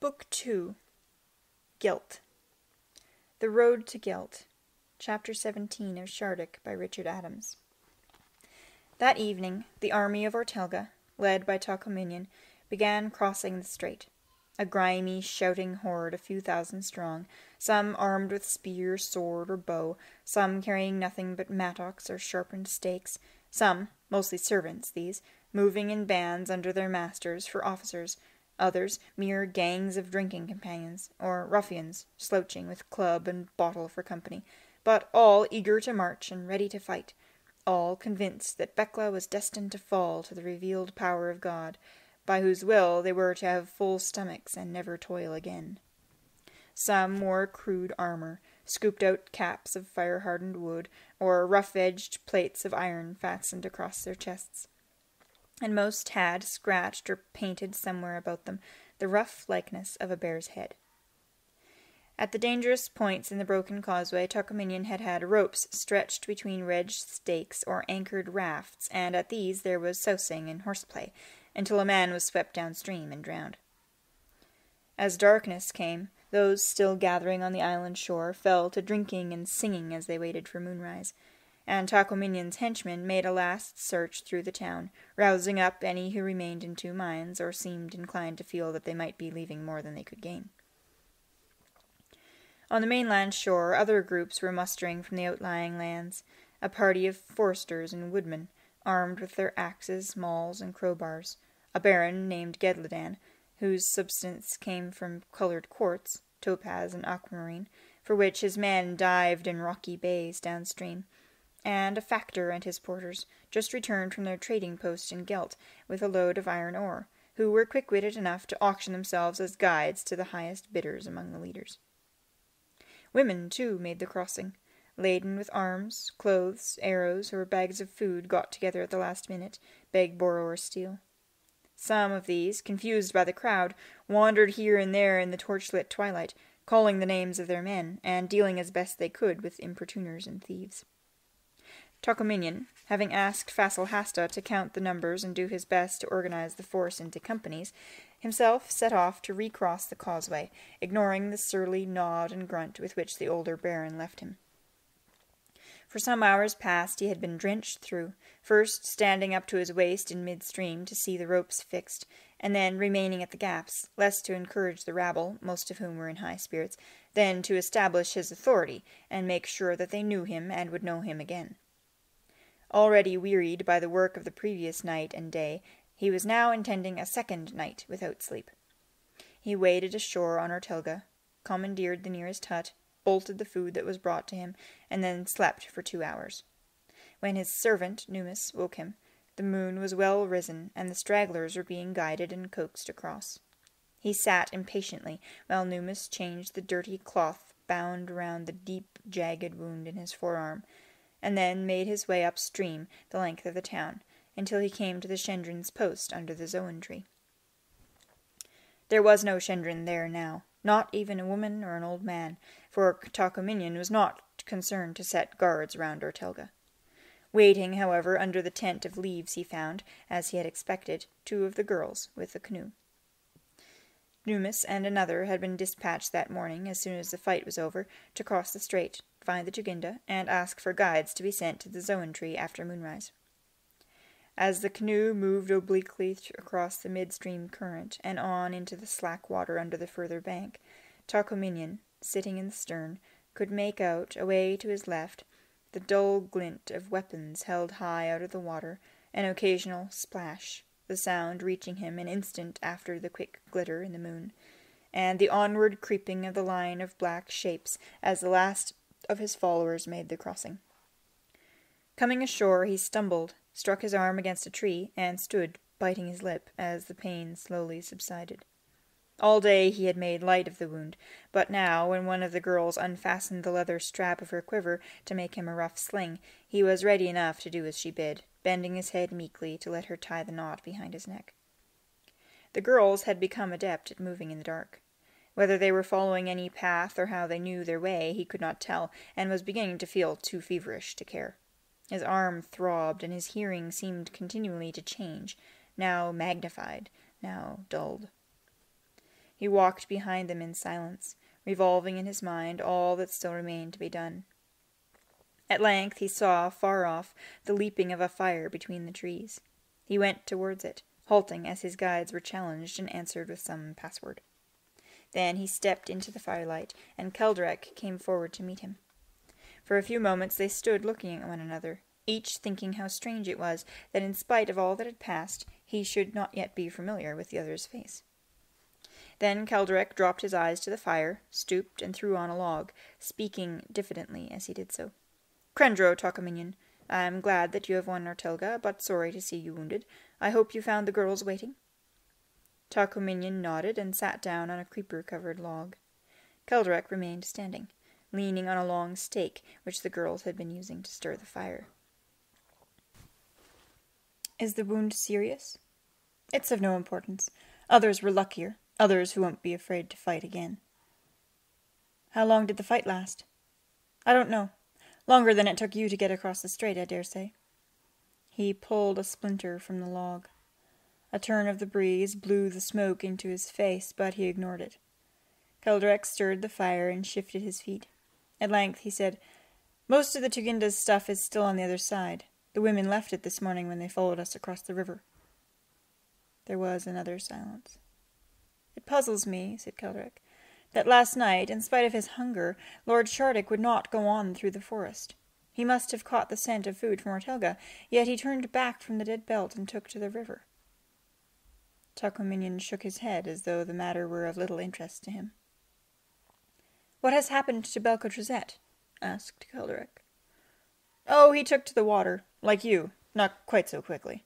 Book 2. Gelt. The Road to Gelt. Chapter 17 of Shardik by Richard Adams. That evening, the army of Ortelga, led by Takominian, began crossing the strait. A grimy, shouting horde a few thousand strong, some armed with spear, sword, or bow, some carrying nothing but mattocks or sharpened stakes, some, mostly servants these, moving in bands under their masters for officers, others mere gangs of drinking companions, or ruffians, slouching with club and bottle for company, but all eager to march and ready to fight, all convinced that Bekla was destined to fall to the revealed power of God, by whose will they were to have full stomachs and never toil again. Some wore crude armor, scooped-out caps of fire-hardened wood, or rough-edged plates of iron fastened across their chests, and most had, scratched or painted somewhere about them, the rough likeness of a bear's head. At the dangerous points in the broken causeway, Takominian had ropes stretched between wedged stakes or anchored rafts, and at these there was sousing and horseplay, until a man was swept downstream and drowned. As darkness came, those still gathering on the island shore fell to drinking and singing as they waited for moonrise, and Takominian's henchmen made a last search through the town, rousing up any who remained in two minds, or seemed inclined to feel that they might be leaving more than they could gain. On the mainland shore, other groups were mustering from the outlying lands, a party of foresters and woodmen, armed with their axes, mauls, and crowbars, a baron named Gedledan, whose substance came from coloured quartz, topaz, and aquamarine, for which his men dived in rocky bays downstream, and a factor and his porters, just returned from their trading post in Gelt with a load of iron ore, who were quick-witted enough to auction themselves as guides to the highest bidders among the leaders. Women, too, made the crossing, laden with arms, clothes, arrows, or bags of food got together at the last minute, beg, borrow, or steal. Some of these, confused by the crowd, wandered here and there in the torchlit twilight, calling the names of their men, and dealing as best they could with importuners and thieves. Takominian, having asked Fassel Hasta to count the numbers and do his best to organize the force into companies, himself set off to recross the causeway, ignoring the surly nod and grunt with which the older baron left him. For some hours past he had been drenched through, first standing up to his waist in midstream to see the ropes fixed, and then remaining at the gaps, less to encourage the rabble, most of whom were in high spirits, than to establish his authority, and make sure that they knew him and would know him again. Already wearied by the work of the previous night and day, he was now intending a second night without sleep. He waded ashore on Ortelga, commandeered the nearest hut, bolted the food that was brought to him, and then slept for 2 hours. When his servant, Numis, woke him, the moon was well risen, and the stragglers were being guided and coaxed across. He sat impatiently, while Numis changed the dirty cloth bound round the deep, jagged wound in his forearm, and then made his way upstream the length of the town, until he came to the Shendrin's post under the zoan tree. There was no Shendrin there now, not even a woman or an old man, for Takominian was not concerned to set guards round Ortelga. Waiting, however, under the tent of leaves he found, as he had expected, 2 of the girls with the canoe. Numis and another had been dispatched that morning, as soon as the fight was over, to cross the strait, find the Tuginda, and ask for guides to be sent to the zoan tree after moonrise. As the canoe moved obliquely across the midstream current and on into the slack water under the further bank, Takominian, sitting in the stern, could make out, away to his left, the dull glint of weapons held high out of the water, an occasional splash, the sound reaching him an instant after the quick glitter in the moon, and the onward creeping of the line of black shapes as the last of his followers made the crossing. Coming ashore, he stumbled, struck his arm against a tree, and stood, biting his lip, as the pain slowly subsided. All day he had made light of the wound, but now, when one of the girls unfastened the leather strap of her quiver to make him a rough sling, he was ready enough to do as she bid, bending his head meekly to let her tie the knot behind his neck. The girls had become adept at moving in the dark. Whether they were following any path or how they knew their way, he could not tell, and was beginning to feel too feverish to care. His arm throbbed, and his hearing seemed continually to change, now magnified, now dulled. He walked behind them in silence, revolving in his mind all that still remained to be done. At length he saw, far off, the leaping of a fire between the trees. He went towards it, halting as his guides were challenged and answered with some password. Then he stepped into the firelight, and Keldrek came forward to meet him. For a few moments they stood looking at one another, each thinking how strange it was that in spite of all that had passed, he should not yet be familiar with the other's face. Then Keldrek dropped his eyes to the fire, stooped, and threw on a log, speaking diffidently as he did so. "Crendro, Takaminian, I am glad that you have won Ortelga, but sorry to see you wounded. I hope you found the girls waiting." Takaminian nodded and sat down on a creeper-covered log. Keldrek remained standing, leaning on a long stake which the girls had been using to stir the fire. "Is the wound serious?" "It's of no importance. Others were luckier, others who won't be afraid to fight again." "How long did the fight last?" "I don't know. Longer than it took you to get across the strait, I dare say." He pulled a splinter from the log. A turn of the breeze blew the smoke into his face, but he ignored it. Keldrek stirred the fire and shifted his feet. At length he said, "Most of the Tuginda's stuff is still on the other side. The women left it this morning when they followed us across the river." There was another silence. "It puzzles me," said Keldrek, "that last night, in spite of his hunger, Lord Shardik would not go on through the forest. He must have caught the scent of food from Ortelga, yet he turned back from the dead belt and took to the river." Takaminian shook his head as though the matter were of little interest to him. "What has happened to Belcotrazet?" asked Keldrek. "Oh, he took to the water, like you, not quite so quickly."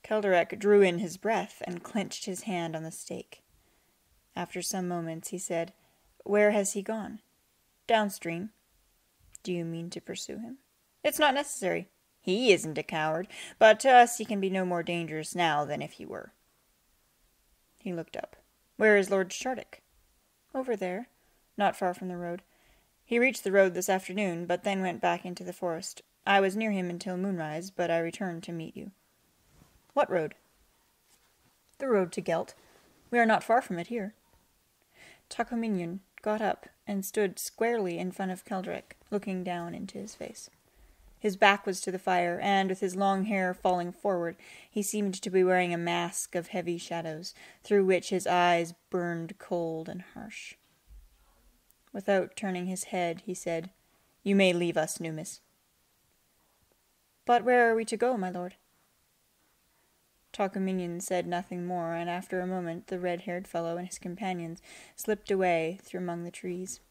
Keldrek drew in his breath and clenched his hand on the stake. After some moments he said, "Where has he gone?" "Downstream." "Do you mean to pursue him?" "It's not necessary. He isn't a coward, but to us he can be no more dangerous now than if he were." He looked up. "Where is Lord Shardik?" "Over there, not far from the road. He reached the road this afternoon, but then went back into the forest. I was near him until moonrise, but I returned to meet you." "What road?" "The road to Gelt. We are not far from it here." Takaminian got up and stood squarely in front of Keldrek, looking down into his face. His back was to the fire, and with his long hair falling forward, he seemed to be wearing a mask of heavy shadows, through which his eyes burned cold and harsh. Without turning his head, he said, "You may leave us, Numis." "But where are we to go, my lord?" Takaminian said nothing more, and after a moment the red-haired fellow and his companions slipped away through among the trees.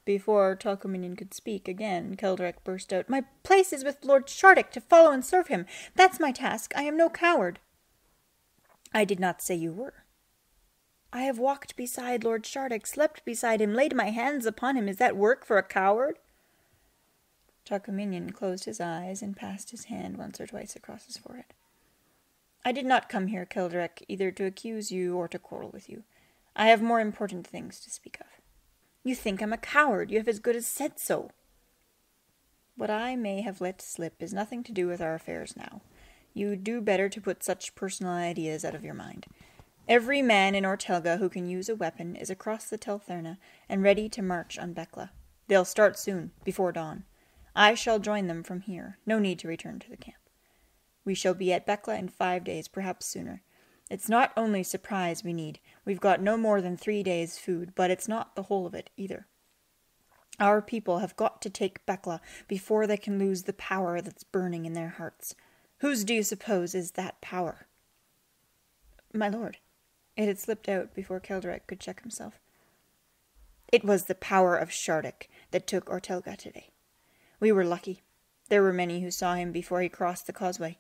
Before Takaminian could speak again, Keldrek burst out, "My place is with Lord Shardik, to follow and serve him. That's my task. I am no coward." "I did not say you were." "I have walked beside Lord Shardik, slept beside him, laid my hands upon him. Is that work for a coward?" Takaminian closed his eyes and passed his hand once or twice across his forehead. "I did not come here, Keldrek, either to accuse you or to quarrel with you. I have more important things to speak of." "You think I'm a coward. You have as good as said so." "What I may have let slip is nothing to do with our affairs now. You do better to put such personal ideas out of your mind. Every man in Ortelga who can use a weapon is across the Teltherna and ready to march on Bekla. They'll start soon, before dawn. I shall join them from here. No need to return to the camp. We shall be at Bekla in 5 days, perhaps sooner. It's not only supplies we need. We've got no more than 3 days' food, but it's not the whole of it, either. Our people have got to take Bekla before they can lose the power that's burning in their hearts. Whose do you suppose is that power?" "My lord," it had slipped out before Keldrek could check himself. "It was the power of Shardik that took Ortelga today. We were lucky. There were many who saw him before he crossed the causeway.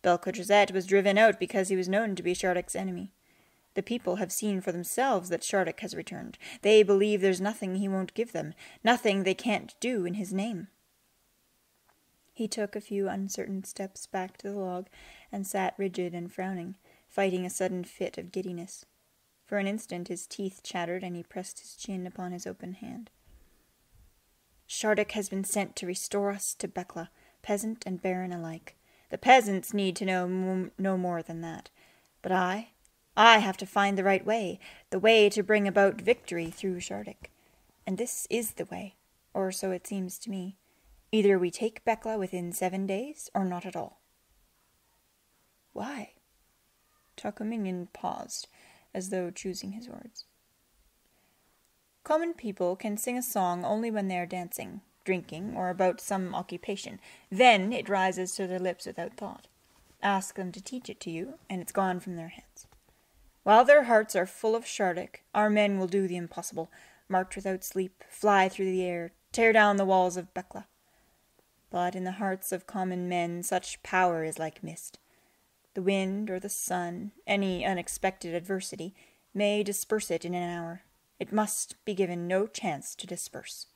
Belcotrazet was driven out because he was known to be Shardik's enemy. The people have seen for themselves that Shardik has returned. They believe there's nothing he won't give them, nothing they can't do in his name." He took a few uncertain steps back to the log and sat rigid and frowning, fighting a sudden fit of giddiness. For an instant his teeth chattered, and he pressed his chin upon his open hand. "Shardik has been sent to restore us to Bekla, peasant and baron alike. The peasants need to know no more than that. But I I have to find the way to bring about victory through Shardik. And this is the way, or so it seems to me. Either we take Bekla within 7 days, or not at all." "Why?" Takaminian paused, as though choosing his words. "Common people can sing a song only when they are dancing, drinking, or about some occupation. Then it rises to their lips without thought. Ask them to teach it to you, and it's gone from their heads. While their hearts are full of Shardik, our men will do the impossible, march without sleep, fly through the air, tear down the walls of Bekla. But in the hearts of common men such power is like mist. The wind or the sun, any unexpected adversity, may disperse it in an hour. It must be given no chance to disperse."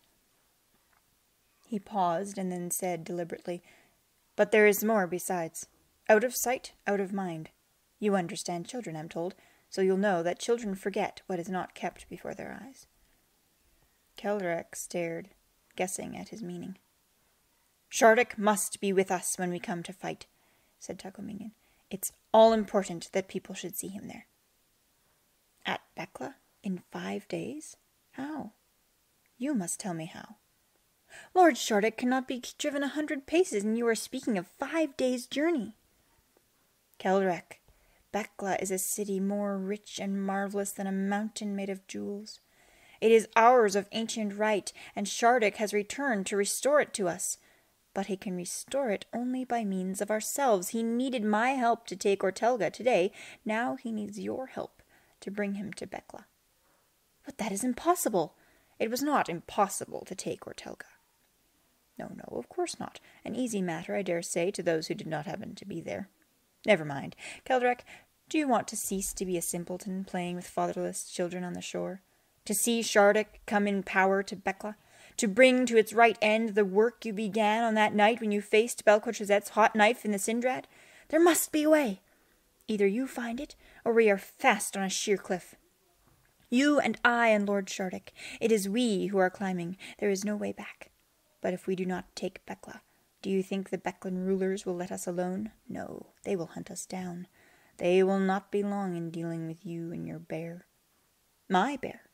He paused and then said deliberately, "But there is more besides. Out of sight, out of mind. You understand children, I'm told, so you'll know that children forget what is not kept before their eyes." Keldrek stared, guessing at his meaning. "Shardik must be with us when we come to fight," said Takominian. "It's all important that people should see him there." "At Bekla? In 5 days? How? You must tell me how." "Lord Shardik cannot be driven 100 paces, and you are speaking of 5 days' journey." "Keldrek, Bekla is a city more rich and marvelous than a mountain made of jewels. It is ours of ancient right, and Shardik has returned to restore it to us. But he can restore it only by means of ourselves. He needed my help to take Ortelga today. Now he needs your help to bring him to Bekla." "But that is impossible." "It was not impossible to take Ortelga." No, of course not. An easy matter, I dare say, to those who did not happen to be there. Never mind. Keldrek, do you want to cease to be a simpleton playing with fatherless children on the shore? To see Shardik come in power to Bekla? To bring to its right end the work you began on that night when you faced Belkotrazet's hot knife in the Sindrad? There must be a way. Either you find it, or we are fast on a sheer cliff. You and I and Lord Shardik. It is we who are climbing. There is no way back. But if we do not take Bekla, do you think the Beklan rulers will let us alone? No, they will hunt us down. They will not be long in dealing with you and your bear." "My bear?"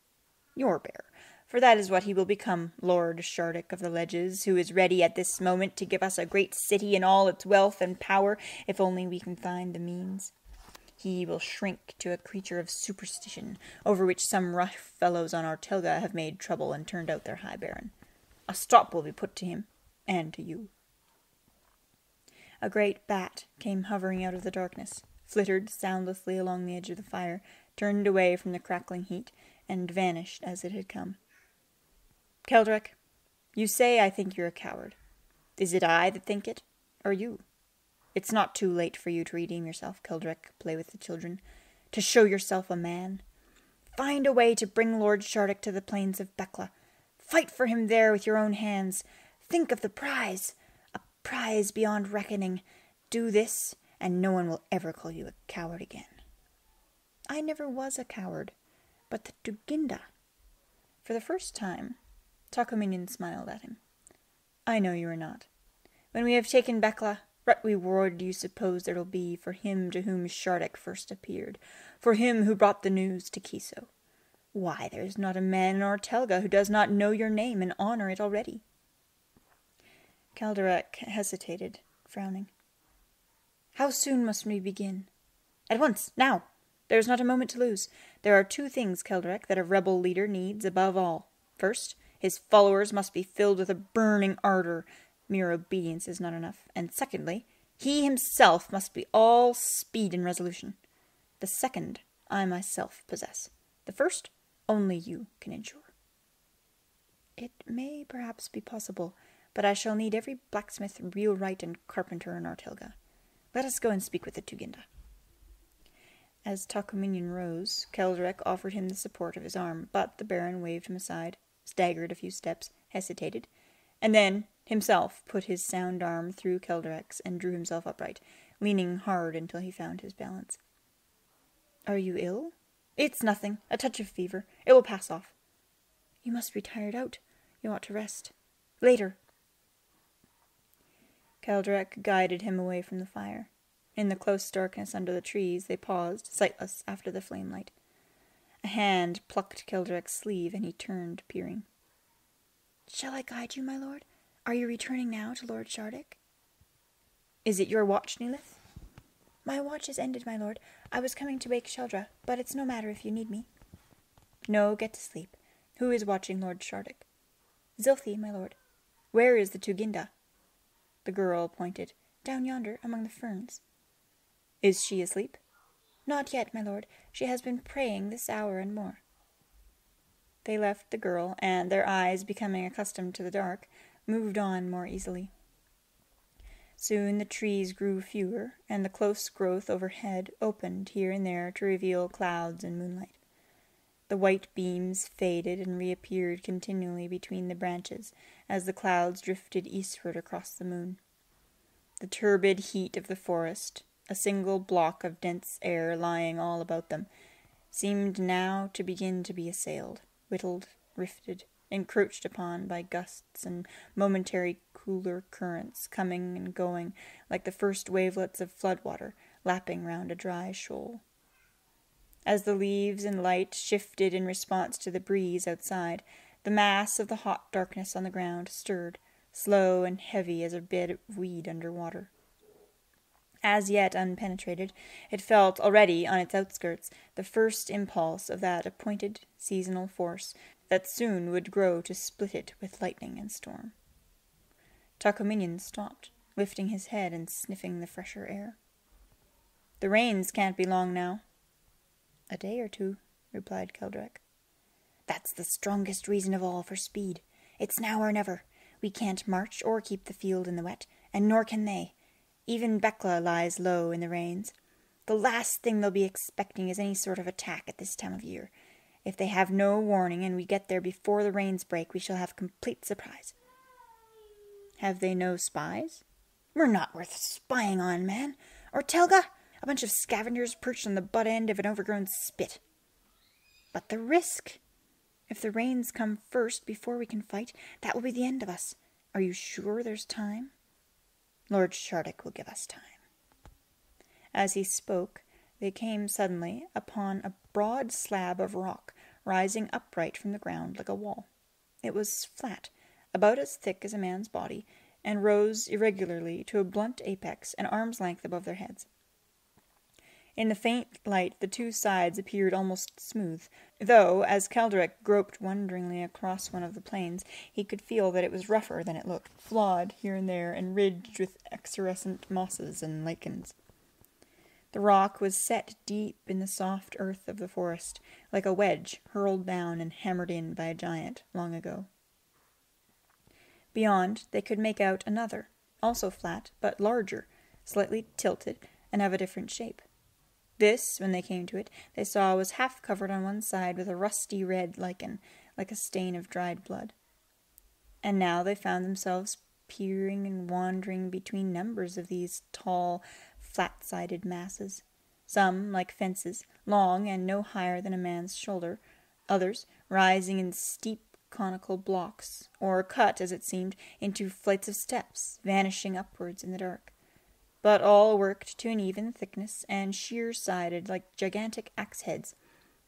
"Your bear. For that is what he will become, Lord Shardik of the Ledges, who is ready at this moment to give us a great city and all its wealth and power, if only we can find the means. He will shrink to a creature of superstition, over which some rough fellows on Ortelga have made trouble and turned out their high baron. A stop will be put to him, and to you." A great bat came hovering out of the darkness, flittered soundlessly along the edge of the fire, turned away from the crackling heat, and vanished as it had come. "Keldrek, you say I think you're a coward. Is it I that think it, or you? It's not too late for you to redeem yourself, Keldrek, play with the children, to show yourself a man. Find a way to bring Lord Shardik to the plains of Bekla. Fight for him there with your own hands. Think of the prize, a prize beyond reckoning. Do this, and no one will ever call you a coward again." "I never was a coward, but the Tuginda." For the first time, Takaminian smiled at him. "I know you are not. When we have taken Bekla, what reward do you suppose there will be for him to whom Shardik first appeared, for him who brought the news to Kiso? Why, there is not a man in Ortelga who does not know your name and honor it already." Keldrek hesitated, frowning. "How soon must we begin?" "At once, now. There is not a moment to lose. There are 2 things, Keldrek, that a rebel leader needs above all. First, his followers must be filled with a burning ardor. Mere obedience is not enough. And secondly, he himself must be all speed and resolution. The second I myself possess. The first only you can ensure." "It may perhaps be possible, but I shall need every blacksmith, wheelwright, and carpenter in Ortelga. Let us go and speak with the Tuginda." As Takominian rose, Keldrek offered him the support of his arm, but the baron waved him aside, staggered a few steps, hesitated, and then himself put his sound arm through Keldrek's and drew himself upright, leaning hard until he found his balance. "Are you ill?" "It's nothing. A touch of fever. It will pass off." "You must be tired out. You ought to rest. Later." Keldrek guided him away from the fire. In the close darkness under the trees they paused, sightless after the flame light. A hand plucked Keldrek's sleeve, and he turned, peering. "Shall I guide you, my lord? Are you returning now to Lord Shardik?" "Is it your watch, Neelith?" "My watch is ended, my lord. I was coming to wake Sheldra, but it's no matter if you need me." "No, get to sleep. Who is watching Lord Shardik?" "Zilthi, my lord." "Where is the Tuginda?" The girl pointed. "Down yonder, among the ferns." "Is she asleep?" "Not yet, my lord. She has been praying this hour and more." They left the girl, and, their eyes becoming accustomed to the dark, moved on more easily. Soon the trees grew fewer, and the close growth overhead opened here and there to reveal clouds and moonlight. The white beams faded and reappeared continually between the branches as the clouds drifted eastward across the moon. The turbid heat of the forest, a single block of dense air lying all about them, seemed now to begin to be assailed, whittled, rifted, encroached upon by gusts and momentary cooler currents coming and going like the first wavelets of floodwater lapping round a dry shoal. As the leaves and light shifted in response to the breeze outside, the mass of the hot darkness on the ground stirred, slow and heavy as a bed of weed under water. As yet unpenetrated, it felt already on its outskirts the first impulse of that appointed seasonal force that soon would grow to split it with lightning and storm. Takominian stopped, lifting his head and sniffing the fresher air. "The rains can't be long now." "A day or two," replied Keldrek. "That's the strongest reason of all for speed. It's now or never. We can't march or keep the field in the wet, and nor can they. Even Bekla lies low in the rains. The last thing they'll be expecting is any sort of attack at this time of year. If they have no warning and we get there before the rains break, we shall have complete surprise." "Have they no spies?" "We're not worth spying on, man. Or Telga, a bunch of scavengers perched on the butt end of an overgrown spit." "But the risk. If the rains come first before we can fight, that will be the end of us. Are you sure there's time?" "Lord Shardik will give us time." As he spoke, they came suddenly upon a broad slab of rock rising upright from the ground like a wall. It was flat, about as thick as a man's body, and rose irregularly to a blunt apex an arm's length above their heads. In the faint light the two sides appeared almost smooth, though, as Keldrek groped wonderingly across one of the planes, he could feel that it was rougher than it looked, flawed here and there, and ridged with excrescent mosses and lichens. The rock was set deep in the soft earth of the forest, like a wedge hurled down and hammered in by a giant long ago. Beyond, they could make out another, also flat, but larger, slightly tilted, and of a different shape. This, when they came to it, they saw was half covered on one side with a rusty red lichen, like a stain of dried blood. And now they found themselves peering and wandering between numbers of these tall, flat-sided masses, some like fences, long and no higher than a man's shoulder, others rising in steep conical blocks, or cut, as it seemed, into flights of steps, vanishing upwards in the dark. But all worked to an even thickness, and sheer-sided like gigantic axe-heads,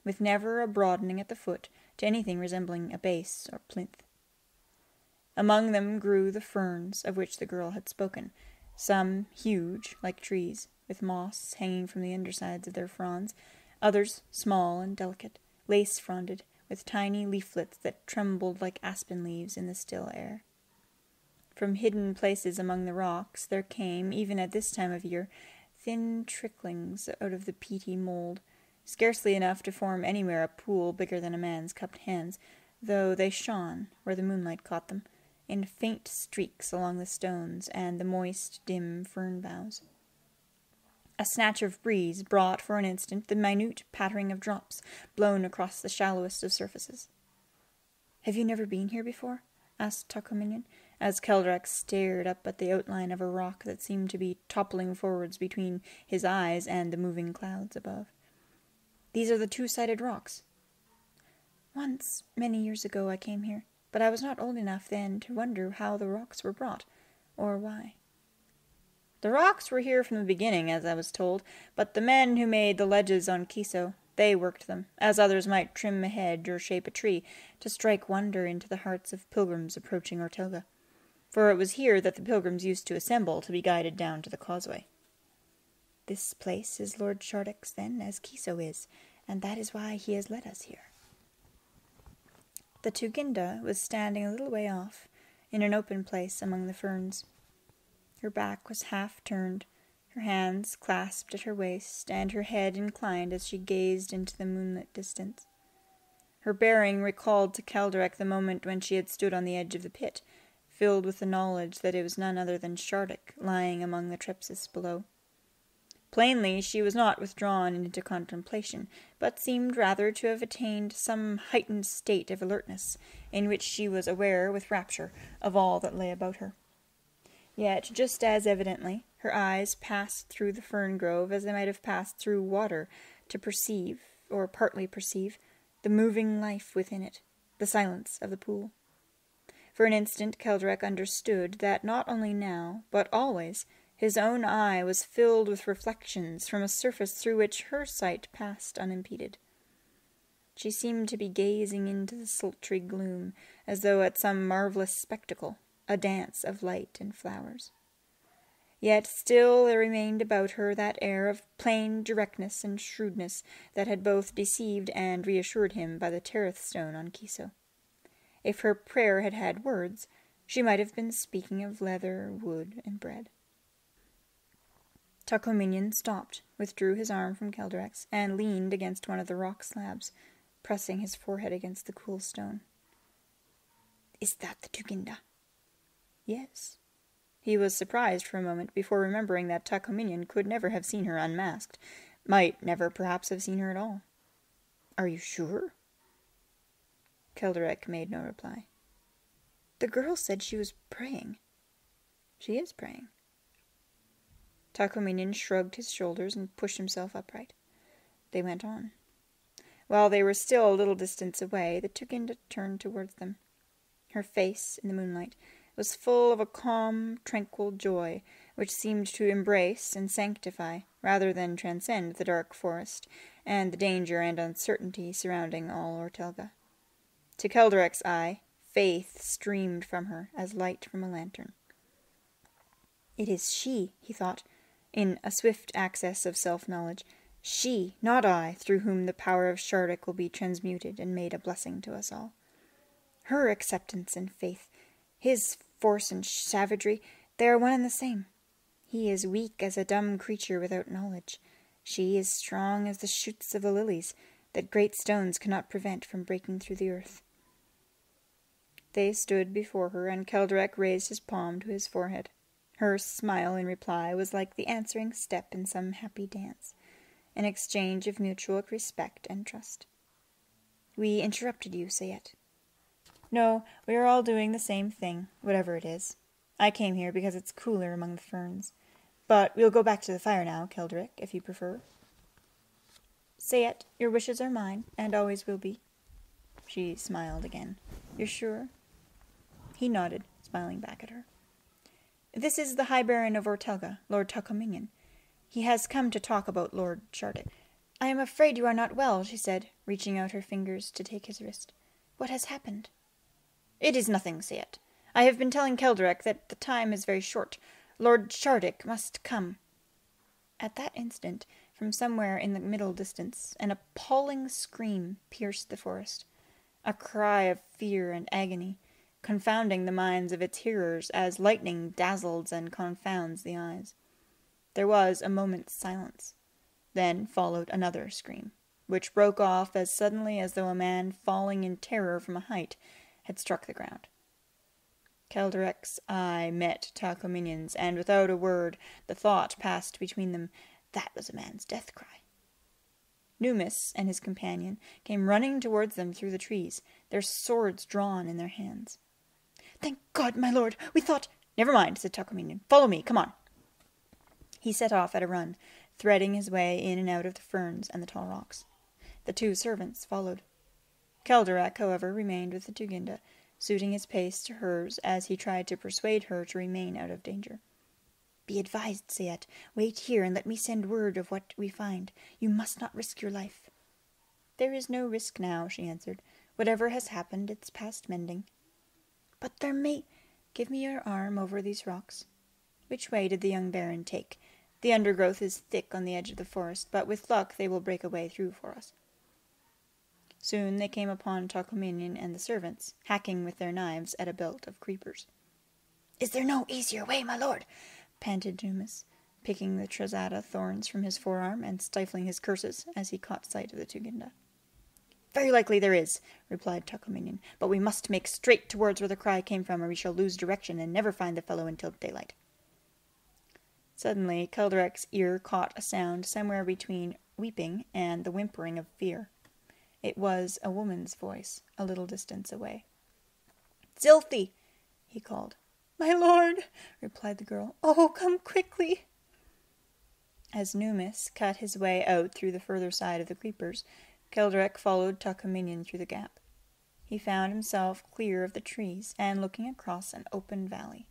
with never a broadening at the foot to anything resembling a base or plinth. Among them grew the ferns of which the girl had spoken, some huge, like trees, with moss hanging from the undersides of their fronds, others small and delicate, lace-fronded, with tiny leaflets that trembled like aspen leaves in the still air. From hidden places among the rocks there came, even at this time of year, thin tricklings out of the peaty mould, scarcely enough to form anywhere a pool bigger than a man's cupped hands, though they shone, where the moonlight caught them, in faint streaks along the stones and the moist, dim fern boughs. A snatch of breeze brought for an instant the minute pattering of drops blown across the shallowest of surfaces. "Have you never been here before?" asked Takominian, as Keldrak stared up at the outline of a rock that seemed to be toppling forwards between his eyes and the moving clouds above. "These are the two-sided rocks." "Once, many years ago, I came here, but I was not old enough then to wonder how the rocks were brought, or why." The rocks were here from the beginning, as I was told, but the men who made the ledges on Kiso, they worked them, as others might trim a hedge or shape a tree, to strike wonder into the hearts of pilgrims approaching Ortelga. For it was here that the pilgrims used to assemble to be guided down to the causeway. This place is Lord Shardik's, then, as Kiso is, and that is why he has led us here. The Tuginda was standing a little way off, in an open place among the ferns. Her back was half turned, her hands clasped at her waist, and her head inclined as she gazed into the moonlit distance. Her bearing recalled to Kelderek the moment when she had stood on the edge of the pit, filled with the knowledge that it was none other than Shardik lying among the trepsis below. Plainly she was not withdrawn into contemplation, but seemed rather to have attained some heightened state of alertness, in which she was aware with rapture of all that lay about her. Yet, just as evidently, her eyes passed through the fern grove as they might have passed through water, to perceive, or partly perceive, the moving life within it, the silence of the pool. For an instant Kelderek understood that not only now, but always, his own eye was filled with reflections from a surface through which her sight passed unimpeded. She seemed to be gazing into the sultry gloom, as though at some marvellous spectacle, a dance of light and flowers. Yet still there remained about her that air of plain directness and shrewdness that had both deceived and reassured him by the Terith stone on Kiso. If her prayer had had words, she might have been speaking of leather, wood, and bread. Takominian stopped, withdrew his arm from Kelderek's, and leaned against one of the rock slabs, pressing his forehead against the cool stone. "Is that the Tuginda?" "Yes." He was surprised for a moment before remembering that Takominian could never have seen her unmasked, might never perhaps have seen her at all. "Are you sure?" Kelderek made no reply. "The girl said she was praying." "She is praying." Takominian shrugged his shoulders and pushed himself upright. They went on. While they were still a little distance away, the Tuginda turned towards them. Her face, in the moonlight, was full of a calm, tranquil joy, which seemed to embrace and sanctify, rather than transcend, the dark forest, and the danger and uncertainty surrounding all Ortelga. To Kelderek's eye, faith streamed from her as light from a lantern. "It is she," he thought, in a swift access of self-knowledge, "she, not I, through whom the power of Shardik will be transmuted and made a blessing to us all. Her acceptance and faith, his force and savagery, they are one and the same. He is weak as a dumb creature without knowledge. She is strong as the shoots of the lilies, that great stones cannot prevent from breaking through the earth." They stood before her, and Kelderek raised his palm to his forehead. Her smile in reply was like the answering step in some happy dance, an exchange of mutual respect and trust. "We interrupted you, Sayet." "No, we are all doing the same thing, whatever it is. I came here because it's cooler among the ferns. But we'll go back to the fire now, Kelderek, if you prefer." "Sayet, your wishes are mine, and always will be." She smiled again. "You're sure?" He nodded, smiling back at her. "This is the High Baron of Ortelga, Lord Takominian. He has come to talk about Lord Shardik." "I am afraid you are not well," she said, reaching out her fingers to take his wrist. "What has happened?" "It is nothing, Sayet. I have been telling Kelderek that the time is very short. Lord Shardik must come." At that instant, from somewhere in the middle distance, an appalling scream pierced the forest, a cry of fear and agony, confounding the minds of its hearers as lightning dazzles and confounds the eyes. There was a moment's silence. Then followed another scream, which broke off as suddenly as though a man falling in terror from a height had struck the ground. Kelderek's eye met Takominian's, and without a word the thought passed between them, that was a man's death cry. Numis and his companion came running towards them through the trees, their swords drawn in their hands. "Thank God, my lord! We thought—" "Never mind," said Takominian. "Follow me, come on." He set off at a run, threading his way in and out of the ferns and the tall rocks. The two servants followed. Kelderek, however, remained with the Tuginda, suiting his pace to hers as he tried to persuade her to remain out of danger. Be advised, Sayet. Wait here and let me send word of what we find. You must not risk your life. There is no risk now, she answered. Whatever has happened, it's past mending. But there may... Give me your arm over these rocks. Which way did the young baron take? The undergrowth is thick on the edge of the forest, but with luck they will break a way through for us. Soon they came upon Takominian and the servants, hacking with their knives at a belt of creepers. Is there no easier way, my lord? Panted Numis, picking the Trasada thorns from his forearm and stifling his curses as he caught sight of the Tuginda. Very likely there is, replied Takominian, but we must make straight towards where the cry came from, or we shall lose direction and never find the fellow until daylight. Suddenly, Kelderek's ear caught a sound somewhere between weeping and the whimpering of fear. It was a woman's voice, a little distance away. Zilthi, he called. My lord, replied the girl. Oh, come quickly. As Numis cut his way out through the further side of the creepers, Kelderek followed Takominian through the gap. He found himself clear of the trees and looking across an open valley.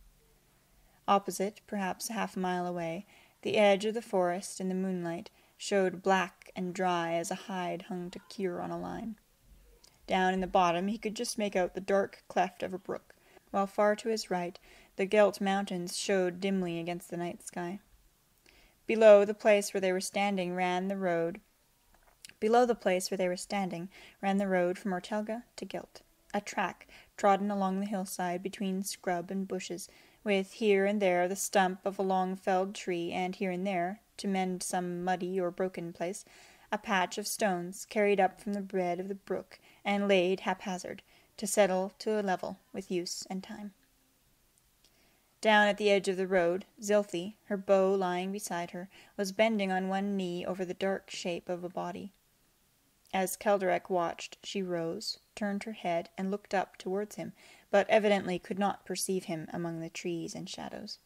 Opposite, perhaps half a mile away, the edge of the forest in the moonlight showed black and dry as a hide hung to cure on a line. Down in the bottom he could just make out the dark cleft of a brook, while far to his right the Gelt mountains showed dimly against the night sky. Below the place where they were standing ran the road from Ortelga to Gelt, a track trodden along the hillside between scrub and bushes, with here and there the stump of a long-felled tree, and here and there, to mend some muddy or broken place, a patch of stones carried up from the bed of the brook and laid haphazard, to settle to a level with use and time. Down at the edge of the road, Zilthi, her bow lying beside her, was bending on one knee over the dark shape of a body. As Kelderek watched, she rose, turned her head, and looked up towards him, but evidently could not perceive him among the trees and shadows.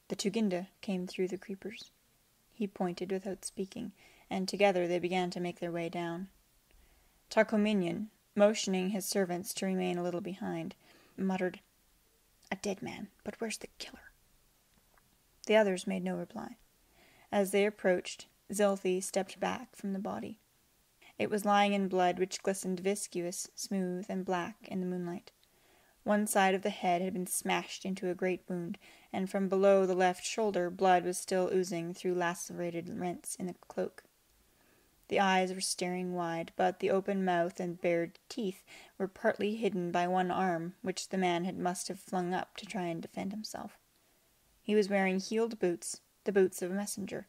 The Tuginda came through the creepers. He pointed without speaking, and together they began to make their way down. Takominian, motioning his servants to remain a little behind, muttered, A dead man, but where's the killer? The others made no reply. As they approached, Zilthi stepped back from the body. It was lying in blood which glistened viscous, smooth, and black in the moonlight. One side of the head had been smashed into a great wound, and from below the left shoulder blood was still oozing through lacerated rents in the cloak. The eyes were staring wide, but the open mouth and bared teeth were partly hidden by one arm, which the man must have flung up to try and defend himself. He was wearing heeled boots, the boots of a messenger,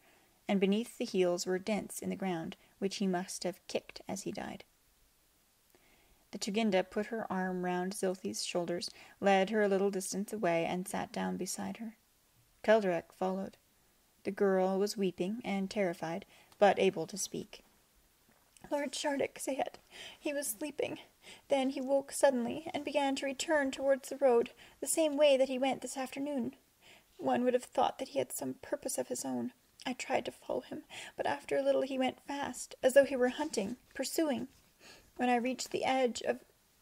and beneath the heels were dents in the ground, which he must have kicked as he died. The Tuginda put her arm round Zilthi's shoulders, led her a little distance away, and sat down beside her. Kelderek followed. The girl was weeping and terrified, but able to speak. Lord Shardik, Sayet, he was sleeping. Then he woke suddenly and began to return towards the road, the same way that he went this afternoon. One would have thought that he had some purpose of his own. I tried to follow him, but after a little he went fast, as though he were hunting, pursuing. When I reached the edge of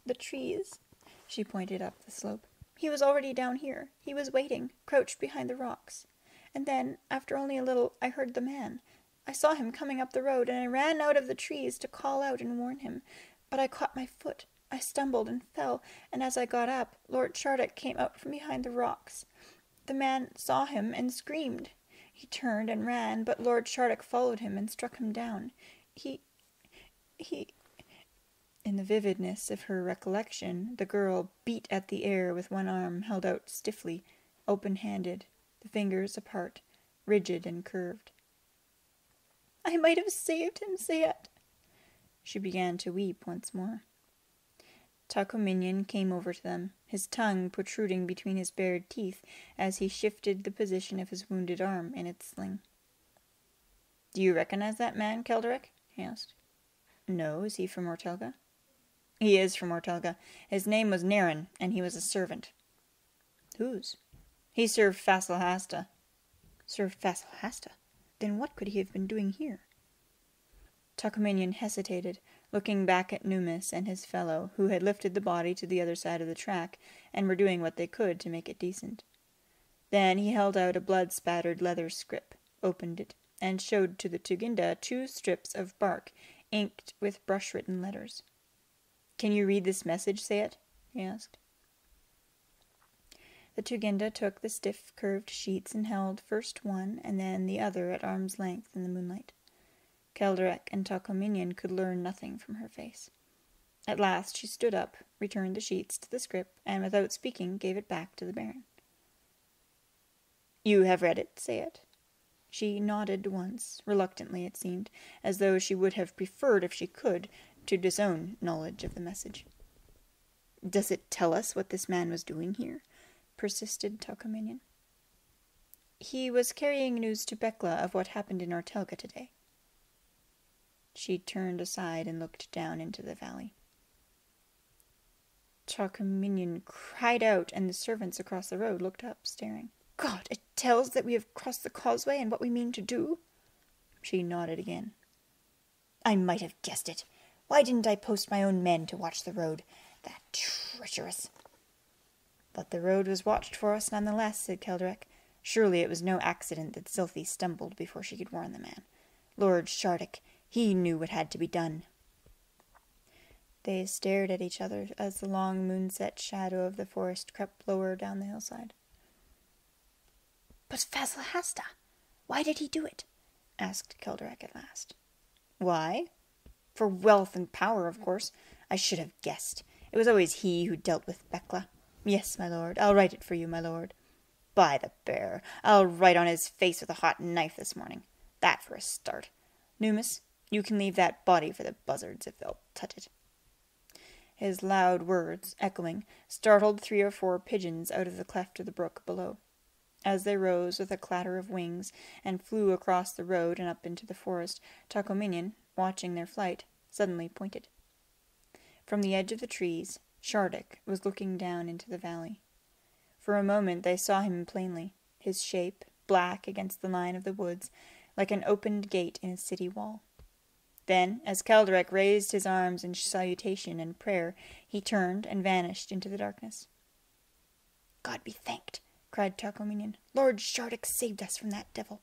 the trees, she pointed up the slope, he was already down here. He was waiting, crouched behind the rocks. And then, after only a little, I heard the man. I saw him coming up the road, and I ran out of the trees to call out and warn him. But I caught my foot. I stumbled and fell, and as I got up, Lord Shardik came out from behind the rocks. The man saw him and screamed. He turned and ran, but Lord Shardik followed him and struck him down. He... In the vividness of her recollection, the girl beat at the air with one arm held out stiffly, open-handed, the fingers apart, rigid and curved. I might have saved him, Sayet. She began to weep once more. Takominian came over to them, his tongue protruding between his bared teeth as he shifted the position of his wounded arm in its sling. Do you recognize that man, Kelderek? He asked. No, is he from Ortelga? He is from Ortelga. His name was Naren, and he was a servant. Whose? He served Fassel Hasta. Served Fassel Hasta? Then what could he have been doing here? Takominian hesitated, looking back at Numis and his fellow, who had lifted the body to the other side of the track, and were doing what they could to make it decent. Then he held out a blood-spattered leather scrip, opened it, and showed to the Tuginda 2 strips of bark, inked with brush-written letters. "Can you read this message, Sayet?" he asked. The Tuginda took the stiff, curved sheets and held first one and then the other at arm's length in the moonlight. Kelderek and Takominian could learn nothing from her face. At last she stood up, returned the sheets to the scrip, and without speaking gave it back to the Baron. "You have read it, Sayet?" She nodded once, reluctantly it seemed, as though she would have preferred, if she could, to disown knowledge of the message. "Does it tell us what this man was doing here?" persisted Takominian. "He was carrying news to Bekla of what happened in Ortelga today." She turned aside and looked down into the valley. Takominian cried out, and the servants across the road looked up, staring. "God, it tells that we have crossed the causeway and what we mean to do?" She nodded again. "I might have guessed it. Why didn't I post my own men to watch the road? That treacherous—" "But the road was watched for us none the less," said Kelderek. "Surely it was no accident that Sylphie stumbled before she could warn the man. Lord Shardik, he knew what had to be done." They stared at each other as the long moonset shadow of the forest crept lower down the hillside. "But Fasil Hasta, why did he do it?" asked Kelderek at last. "Why? For wealth and power, of course. I should have guessed. It was always he who dealt with Bekla. Yes, my lord, I'll write it for you, my lord. By the bear, I'll write on his face with a hot knife this morning. That for a start. Numis, you can leave that body for the buzzards if they'll touch it." His loud words, echoing, startled 3 or 4 pigeons out of the cleft of the brook below. As they rose with a clatter of wings and flew across the road and up into the forest, Takominian, watching their flight, suddenly pointed. From the edge of the trees, Shardik was looking down into the valley. For a moment they saw him plainly, his shape, black against the line of the woods, like an opened gate in a city wall. Then, as Kelderek raised his arms in salutation and prayer, he turned and vanished into the darkness. "God be thanked," cried Takominian. "Lord Shardik saved us from that devil.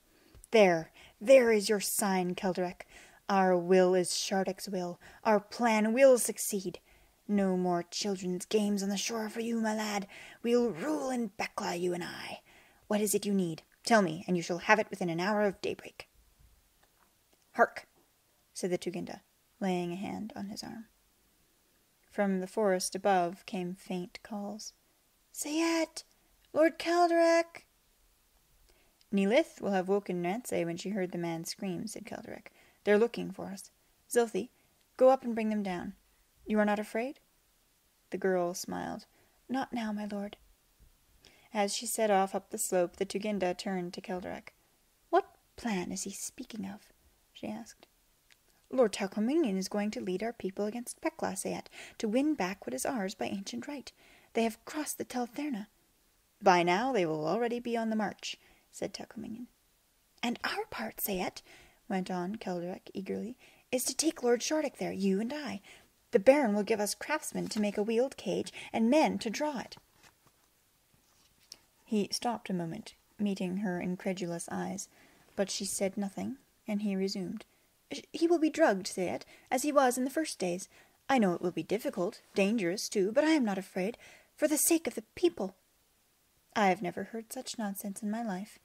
There is your sign, Kelderek. Our will is Shardik's will. Our plan will succeed. No more children's games on the shore for you, my lad. We'll rule in Bekla, you and I. What is it you need? Tell me, and you shall have it within an hour of daybreak." "Hark!" said the Tuginda, laying a hand on his arm. From the forest above came faint calls. "Sayet! Lord Kelderek!" "Neelith will have woken Nansay when she heard the man scream," said Kelderek. "They're looking for us. Zilphi, go up and bring them down. You are not afraid?" The girl smiled. "Not now, my lord." As she set off up the slope, the Tuginda turned to Kelderek. "What plan is he speaking of?" she asked. "Lord Takominian is going to lead our people against Bekla, Sayet, to win back what is ours by ancient right. They have crossed the Teltherna." "By now they will already be on the march," said Takominian. "And our part, Sayet," went on Kelderek eagerly, "is to take Lord Shardik there, you and I. The Baron will give us craftsmen to make a wheeled cage, and men to draw it." He stopped a moment, meeting her incredulous eyes, but she said nothing, and he resumed. "He will be drugged, Sayet, as he was in the first days. I know it will be difficult, dangerous too, but I am not afraid, for the sake of the people." "I have never heard such nonsense in my life,"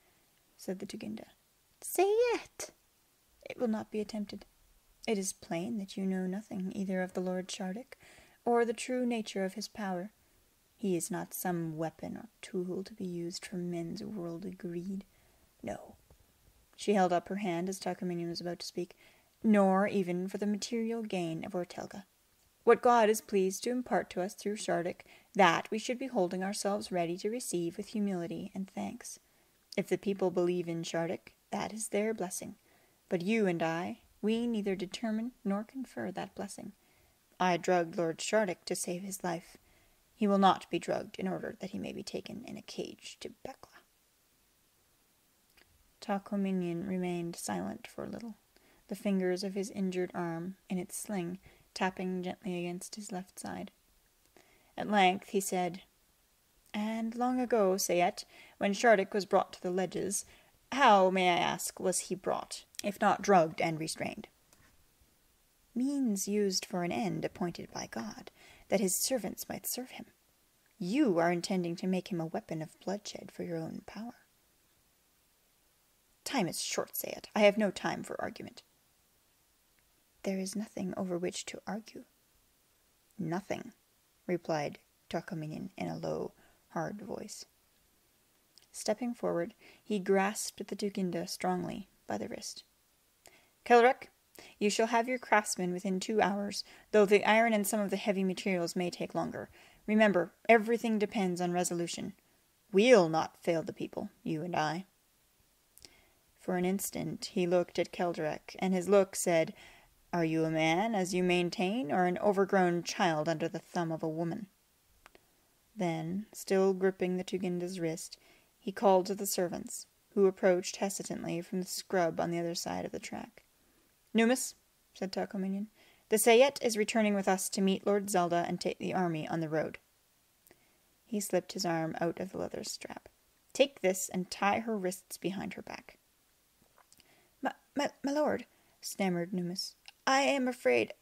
said the Tuginda. "Sayet!" "It will not be attempted. It is plain that you know nothing either of the Lord Shardik or the true nature of his power. He is not some weapon or tool to be used for men's worldly greed. No." She held up her hand as Takominian was about to speak. "Nor even for the material gain of Ortelga. What God is pleased to impart to us through Shardik, that we should be holding ourselves ready to receive with humility and thanks. If the people believe in Shardik, that is their blessing. But you and I, we neither determine nor confer that blessing. I drugged Lord Shardik to save his life. He will not be drugged in order that he may be taken in a cage to Bekla." Takominian remained silent for a little, the fingers of his injured arm, in its sling, tapping gently against his left side. At length he said, And long ago, Sayet, when Shardik was brought to the ledges, how, may I ask, was he brought, if not drugged and restrained? Means used for an end appointed by God, that his servants might serve him. You are intending to make him a weapon of bloodshed for your own power. Time is short, Sayet. I have no time for argument. There is nothing over which to argue. Nothing, replied Takaminian in a low, hard voice. Stepping forward, he grasped the Tuginda strongly by the wrist. Kelrek, you shall have your craftsmen within 2 hours, though the iron and some of the heavy materials may take longer. Remember, everything depends on resolution. We'll not fail the people, you and I. For an instant he looked at Keldrek, and his look said, Are you a man, as you maintain, or an overgrown child under the thumb of a woman? Then, still gripping the Tuginda's wrist, he called to the servants, who approached hesitantly from the scrub on the other side of the track. Numis, said Takaminian, the Sayet is returning with us to meet Lord Zelda and take the army on the road. He slipped his arm out of the leather strap. Take this and tie her wrists behind her back. My lord, stammered Numis, I am afraid.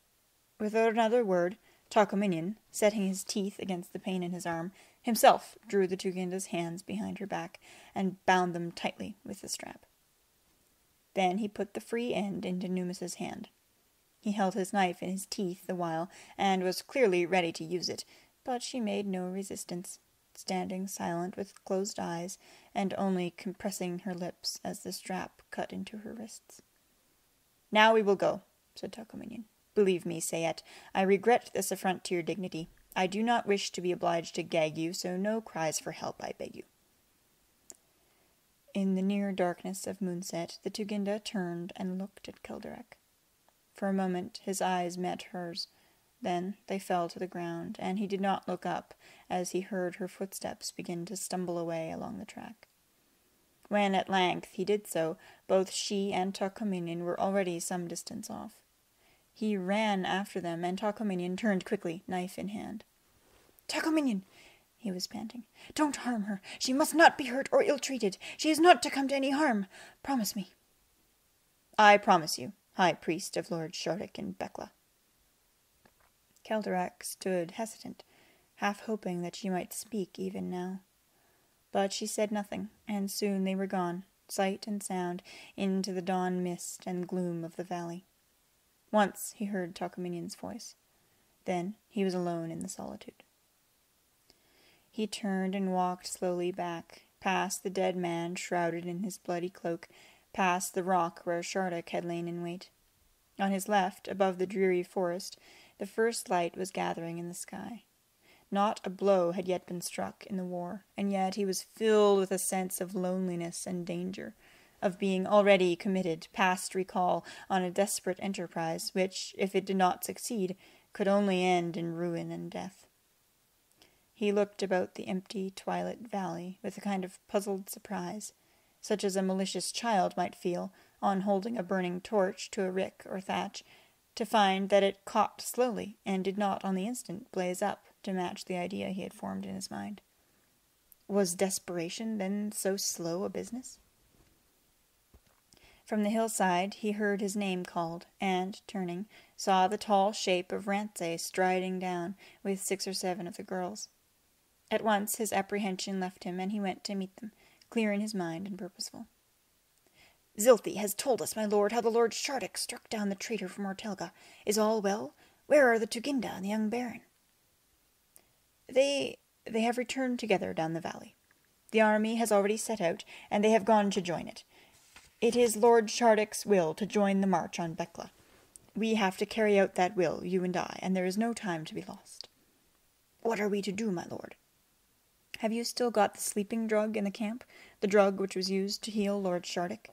Without another word, Takaminian, setting his teeth against the pain in his arm, himself drew the Tuginda's hands behind her back and bound them tightly with the strap. Then he put the free end into Numis's hand. He held his knife in his teeth the while, and was clearly ready to use it, but she made no resistance, standing silent with closed eyes, and only compressing her lips as the strap cut into her wrists. Now we will go, said Takaminian. Believe me, Sayet, I regret this affront to your dignity. I do not wish to be obliged to gag you, so no cries for help, I beg you. In the near darkness of moonset, the Tuginda turned and looked at Keldrek. For a moment his eyes met hers. Then they fell to the ground, and he did not look up as he heard her footsteps begin to stumble away along the track. When at length he did so, both she and Takaminian were already some distance off. He ran after them, and Takaminian turned quickly, knife in hand. Takaminian, he was panting, don't harm her. She must not be hurt or ill-treated. She is not to come to any harm. Promise me. I promise you, High Priest of Lord Shardik in Bekla. Keldrek stood hesitant, half hoping that she might speak even now. But she said nothing, and soon they were gone, sight and sound, into the dawn mist and gloom of the valley. Once he heard Takaminian's voice. Then he was alone in the solitude. He turned and walked slowly back, past the dead man shrouded in his bloody cloak, past the rock where Shardik had lain in wait. On his left, above the dreary forest, the first light was gathering in the sky. Not a blow had yet been struck in the war, and yet he was filled with a sense of loneliness and danger, of being already committed, past recall, on a desperate enterprise, which, if it did not succeed, could only end in ruin and death. He looked about the empty, twilit valley with a kind of puzzled surprise, such as a malicious child might feel on holding a burning torch to a rick or thatch, to find that it caught slowly and did not on the instant blaze up to match the idea he had formed in his mind. Was desperation then so slow a business? From the hillside he heard his name called, and, turning, saw the tall shape of Rantze striding down with 6 or 7 of the girls. At once his apprehension left him, and he went to meet them, clear in his mind and purposeful. Zilthi has told us, my lord, how the Lord Shardik struck down the traitor from Ortelga. Is all well? Where are the Tuginda and the young baron? They have returned together down the valley. The army has already set out, and they have gone to join it. It is Lord Shardik's will to join the march on Bekla. We have to carry out that will, you and I, and there is no time to be lost. What are we to do, my lord? Have you still got the sleeping drug in the camp, the drug which was used to heal Lord Shardik?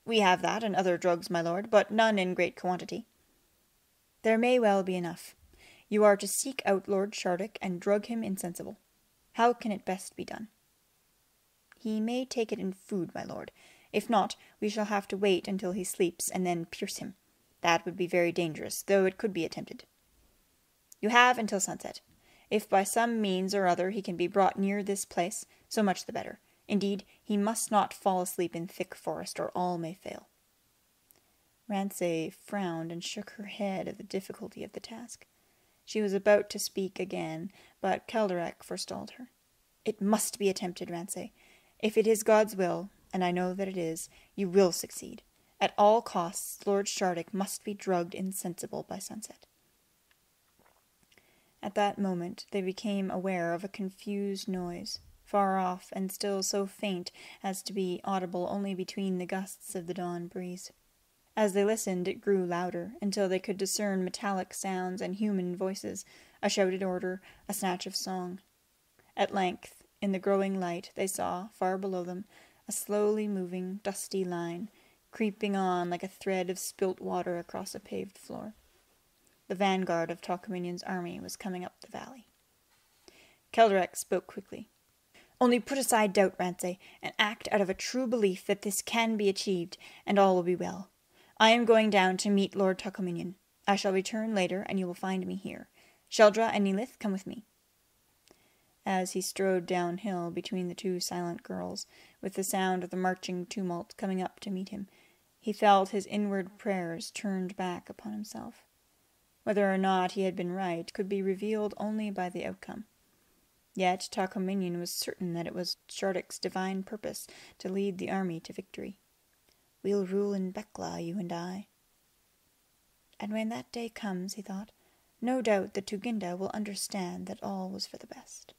We have that and other drugs, my lord, but none in great quantity. There may well be enough. You are to seek out Lord Shardik and drug him insensible. How can it best be done? He may take it in food, my lord. If not, we shall have to wait until he sleeps and then pierce him. That would be very dangerous, though it could be attempted. You have until sunset. If by some means or other he can be brought near this place, so much the better. Indeed, he must not fall asleep in thick forest, or all may fail. Rance frowned and shook her head at the difficulty of the task. She was about to speak again, but Kelderek forestalled her. It must be attempted, Rance. If it is God's will, and I know that it is, you will succeed. At all costs, Lord Shardik must be drugged insensible by sunset. At that moment they became aware of a confused noise, far off and still so faint as to be audible only between the gusts of the dawn breeze. As they listened, it grew louder, until they could discern metallic sounds and human voices, a shouted order, a snatch of song. At length, in the growing light, they saw, far below them, a slowly moving, dusty line, creeping on like a thread of spilt water across a paved floor. The vanguard of Talcominion's army was coming up the valley. Kelderek spoke quickly. Only put aside doubt, Rance, and act out of a true belief that this can be achieved, and all will be well. I am going down to meet Lord Talcominion. I shall return later, and you will find me here. Sheldra and Neelith, come with me. As he strode downhill between the two silent girls, with the sound of the marching tumult coming up to meet him, he felt his inward prayers turned back upon himself. Whether or not he had been right could be revealed only by the outcome. Yet Talcominion was certain that it was Shardik's divine purpose to lead the army to victory. We'll rule in Bekla, you and I. And when that day comes, he thought, no doubt the Tuginda will understand that all was for the best.